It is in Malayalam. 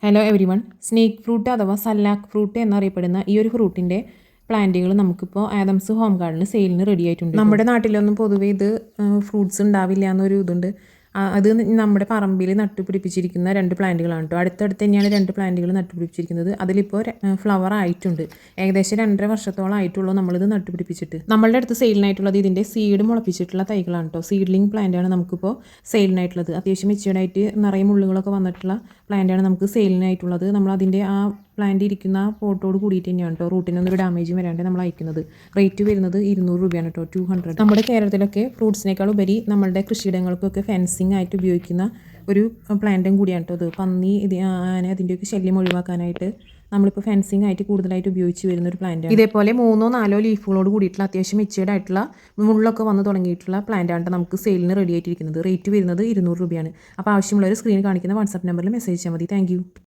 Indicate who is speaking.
Speaker 1: Hello every one. Snake fruit അഥവാ സല്ലാക്ക് ഫ്രൂട്ട് എന്നറിയപ്പെടുന്ന ഈ ഒരു ഫ്രൂട്ടിൻ്റെ പ്ലാന്റുകൾ നമുക്കിപ്പോൾ ആദംസ് ഹോം ഗാർഡനിൽ സെയിലിന് റെഡി ആയിട്ടുണ്ട്. നമ്മുടെ നാട്ടിലൊന്നും പൊതുവേ ഇത് ഫ്രൂട്ട്സ് ഉണ്ടാവില്ല എന്നൊരു ഇതുണ്ട്. അത് നമ്മുടെ പറമ്പിൽ നട്ടുപിടിപ്പിച്ചിരിക്കുന്ന 2 പ്ലാന്റുകളാണ് കേട്ടോ. അടുത്തടുത്ത് തന്നെയാണ് 2 പ്ലാന്റുകൾ നട്ടുപിടിപ്പിച്ചിരിക്കുന്നത്. അതിലിപ്പോൾ ഫ്ലവർ ആയിട്ടുണ്ട്. ഏകദേശം 2.5 വർഷത്തോളം ആയിട്ടുള്ളൂ നമ്മളിത് നട്ടുപിടിപ്പിച്ചിട്ട്. നമ്മളുടെ അടുത്ത് സെയിലിനായിട്ടുള്ളത് ഇതിൻ്റെ സീഡ് മുളപ്പിച്ചിട്ടുള്ള തൈകളാണ് കേട്ടോ. സീഡ്ലിംഗ് പ്ലാന്റാണ് നമുക്കിപ്പോൾ സെയിലിനായിട്ടുള്ളത്. അത്യാവശ്യം മെച്ചുവേർഡായിട്ട് നിറയെ മുള്ളുകളൊക്കെ വന്നിട്ടുള്ള പ്ലാന്റാണ് നമുക്ക് സെയിലിനായിട്ടുള്ളത്. നമ്മൾ അതിൻ്റെ ആ പ്ലാന്റ് ഇരിക്കുന്ന പോട്ടോട് കൂടിയിട്ട് തന്നെയാണ് കേട്ടോ. റൂട്ടിനൊന്നും ഒരു ഡാമേജും വരാണ്ട് നമ്മൾ അയക്കുന്നത്. റേറ്റ് വരുന്നത് 200 രൂപയാണ് കേട്ടോ, 200. നമ്മുടെ കേരളത്തിലൊക്കെ ഫ്രൂട്ട്സിനേക്കാൾ ഉപരി നമ്മളുടെ കൃഷിയിടങ്ങൾക്കൊക്കെ ഫെൻസിങ് ആയിട്ട് ഉപയോഗിക്കുന്ന ഒരു പ്ലാന്റും കൂടിയാണ് കേട്ടോ ഇത്. പന്നി ആന അതിൻ്റെയൊക്കെ ശല്യം ഒഴിവാക്കാനായിട്ട് നമ്മളിപ്പോൾ ഫെൻസിങ് ആയിട്ട് കൂടുതലായിട്ട് ഉപയോഗിച്ച് വരുന്ന ഒരു പ്ലാന്റാണ്. ഇതേപോലെ 3-4 ലീഫുകളോട് കൂടിയിട്ടുള്ള അത്യാവശ്യം മെച്ചുവേർഡ് ആയിട്ടുള്ള മുള്ളൊക്കെ വന്ന് തുടങ്ങിയിട്ടുള്ള പ്ലാന്റാണ് നമുക്ക് സെയിലിന് റെഡി ആയിട്ടിരിക്കുന്നത്. റേറ്റ് വരുന്നത് 200 രൂപയാണ്. അപ്പോൾ ആവശ്യമുള്ളവർ സ്ക്രീനിൽ കാണിക്കുന്ന വാട്സാപ്പ് നമ്പറിൽ മെസ്സേജ് ചെയ്യാൽ മതി. താങ്ക്